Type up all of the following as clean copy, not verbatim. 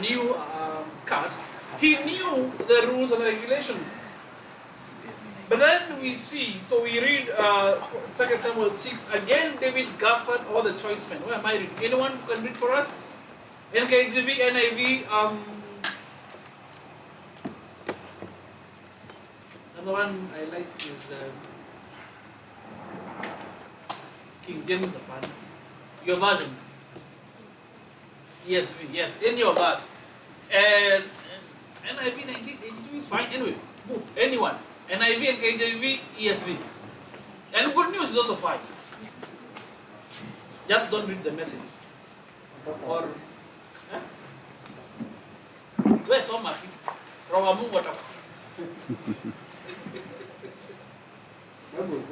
new cut, he knew the rules and regulations. But then we see, so we read 2 Samuel 6, again David gathered all the choice men. Where am I reading? Anyone who can read for us? NKJV, NIV, another one I like is King James upon your version. ESV, yes, any of that. And NIV 1982 is fine. Anyway, anyone. NIV and KJV, ESV. And good news is also fine. Just don't read the message. Or where's all my people?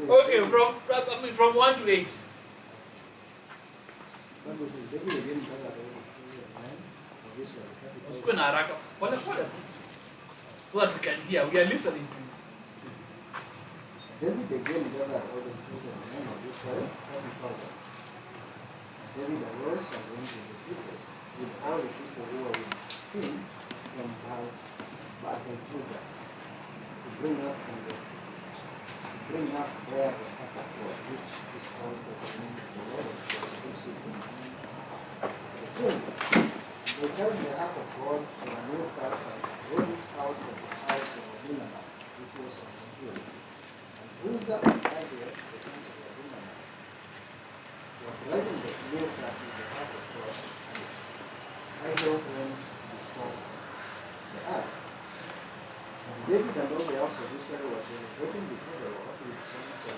Okay, from 1 to 8. So that we can hear. We are listening to you. David again gathered all the troops and men of Israel, 30,000. David arose and went to the people with all the people who were with him from Baal-Judah to bring up there the ark of God, which is called the name of the Lord, which is in the king. They carried the ark of God to a new cart and brought it out of the house of Abinadab, which was on the hill. Uzzah and Ahio, the sons of Abinadab, were driving the new cart with the ark of God, and Ahio went before the ark. And David and all the house of Israel were celebrating before the Lord with songs of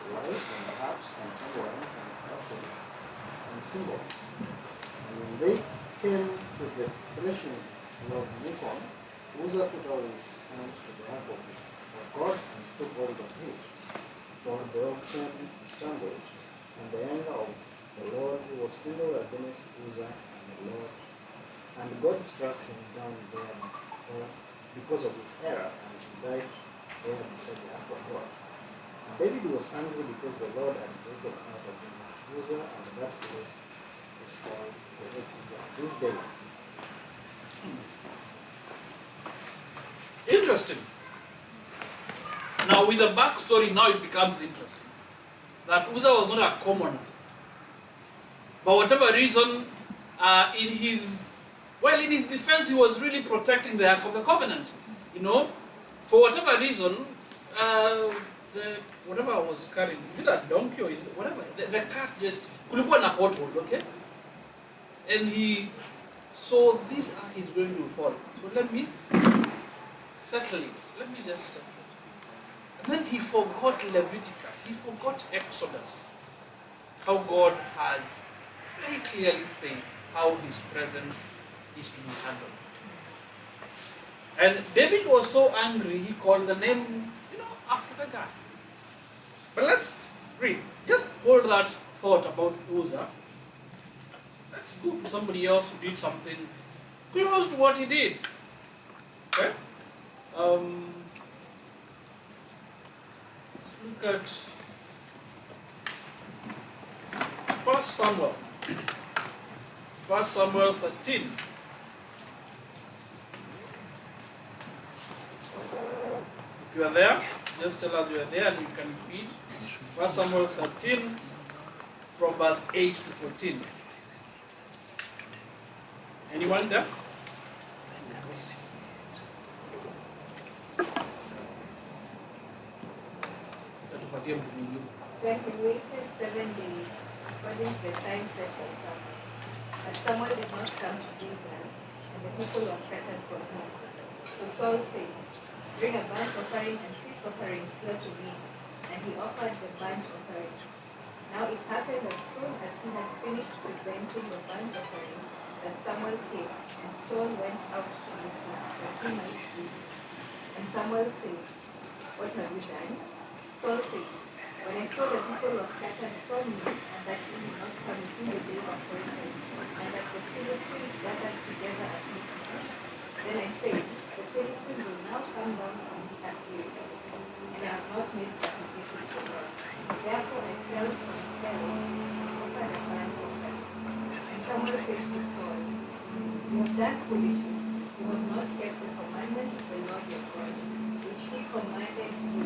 lyres and harps and tambourines and trumpets and cymbals. And when they came to the threshing of Nikon, Uzzah put out his hands to the ark of God and took hold of it. For the oxen stumbled, and the anger of the Lord was kindled against Uzzah and the Lord. And God struck him down there because of his error, and he died there beside the ark of God. And David was angry because the Lord had broken out against Uzzah, and that place is called Uzzah this day. Interesting. Now with the backstory, now it becomes interesting. That Uzzah was not a commoner. For whatever reason, in his defense, he was really protecting the Ark of the Covenant. You know, for whatever reason, whatever I was carrying, is it a donkey or is it whatever? The cart just kulikuwa na pothole, okay? And he saw this ark is going to fall. So let me settle it. Let me just settle it. And then he forgot Leviticus. He forgot Exodus. How God has very clearly said how his presence is to be handled. And David was so angry, he called the name, after the guy. But let's read. Just hold that thought about Uzzah. Let's go to somebody else who did something close to what he did. Okay? Let's look at 1 Samuel. 1 Samuel 13. If you are there, just tell us you are there and you can read 1 Samuel 13 from verse 8 to 14. Anyone there? Then he waited 7 days, according to the time set for Samuel. But Samuel did not come to Gilgal, and the people were scattered from him. So Saul said, "Bring a burnt offering and peace offering slaughter to me." And he offered the burnt offering. Now it happened as soon as he had finished presenting the burnt offering that Samuel came, and Saul went out to meet him, that he might sleep. And Samuel said, "What have you done?" Saul said, "When I saw the people were scattered from me, and that he did not come within the days appointed, and that the Philistines gathered together at Mikmash, then I said, the Philistines will now come down on me at Gilgal, and I have not made sacrifices to God. Therefore I fell from Pharaoh and offered a burnt offering." And Samuel said to Saul, "You have that foolishness, you have not kept the commandment of the Lord your God, which he commanded you.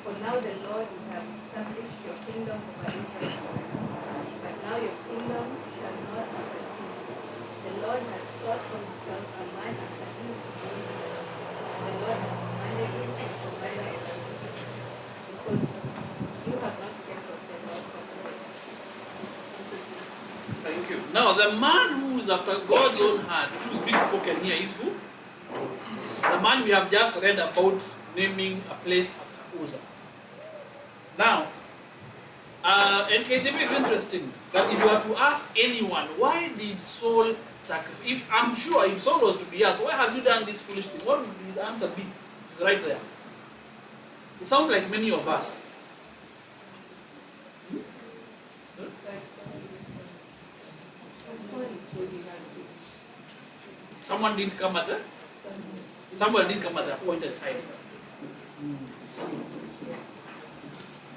For now the Lord will have established your kingdom over Israel forever. But now your kingdom shall not continue. The Lord has sought for himself a man after his own heart. The Lord has commanded him to provide a ransom, because you have not kept of the laws of the Lord. Thank you. Now, the man who is after God's own heart, who's big spoken here, is who? The man we have just read about, naming a place after Uzzah. Now, NKJV is interesting that if you were to ask anyone, why did Saul sacrifice? I'm sure if Saul was to be asked, why have you done this foolish thing? What would his answer be? It's right there. It sounds like many of us. Someone didn't come at the Someone didn't come at the appointed time.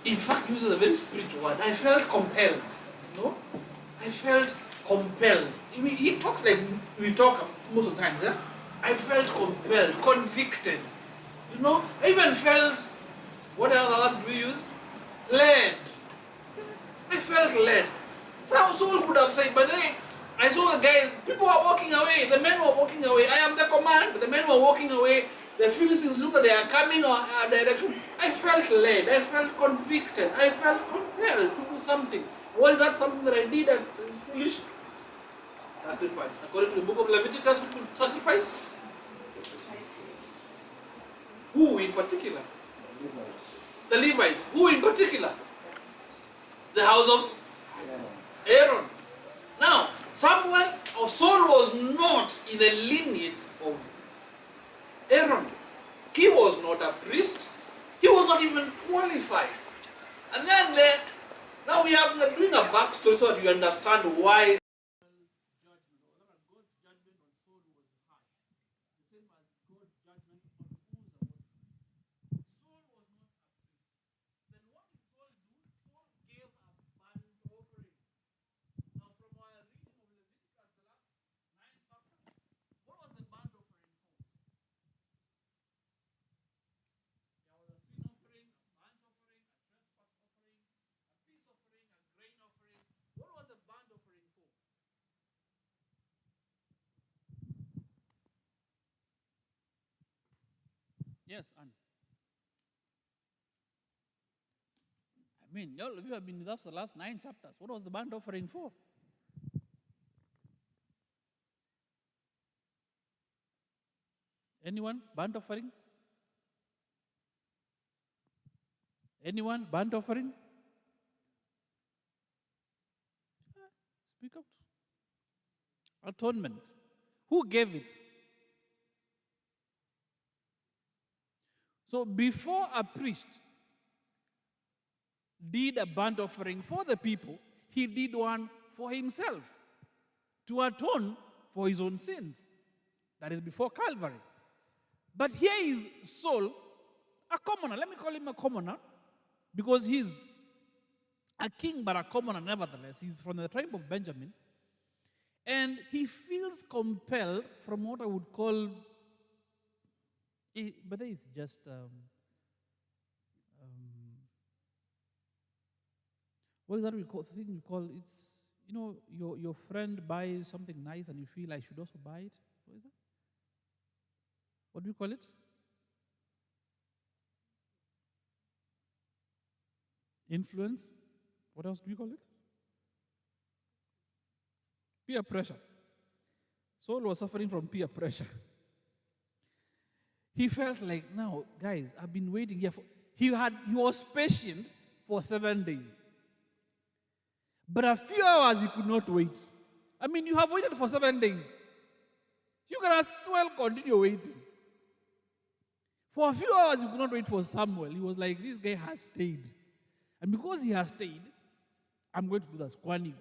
In fact, he uses a very spiritual word. I felt compelled. No? I felt compelled. I mean, he talks like we talk most of the times. I felt compelled, convicted. You know? I even felt, what other words do we use? Led. I felt led. Some soul could have said, but then I saw the guys, people were walking away. The men were walking away. I am the command. The men were walking away. The Philistines looked at they are coming our direction. I felt led. I felt convicted. I felt compelled to do something. What is that something that I did? Foolish sacrifice. According to the book of Leviticus, who could sacrifice? Who in particular? The Levites. Who in particular? The house of Aaron. Now, Samuel or Saul was not in the lineage of Aaron. He was not a priest. He was not even qualified. And then now we are doing a backstory so that you understand why God's judgment on Saul was harsh. The same as God's judgment on Uzzah was harsh. Saul was not a priest. Then what did Saul do? Saul gave a burnt offering. Now from our reading of Leviticus, the last 9 chapters, what was the burnt offering for? There was a sin offering, a burnt offering, a trespass offering, a peace offering, a grain offering. What was the burnt offering for? Yes, Anne. I mean, all of you have been with us for the last 9 chapters. What was the burnt offering for? Anyone? Burnt offering? Anyone? Burnt offering? Speak out. Atonement. Who gave it? So before a priest did a burnt offering for the people, he did one for himself to atone for his own sins. That is before Calvary. But here is Saul, a commoner. Let me call him a commoner because he's a king but a commoner nevertheless. He's from the tribe of Benjamin. And he feels compelled from what I would call, but it's just, what is that thing we call, it's, you know, your friend buys something nice and you feel I should also buy it. What is that? What do you call it? Influence. What else do you call it? Peer pressure. Saul was suffering from peer pressure. He felt like, now, guys, I've been waiting here. He was patient for 7 days. But a few hours he could not wait. I mean, you have waited for 7 days. You can as well continue waiting. For a few hours he could not wait for Samuel. He was like, this guy has stayed. And because he has stayed, I'm going to do that. Kwani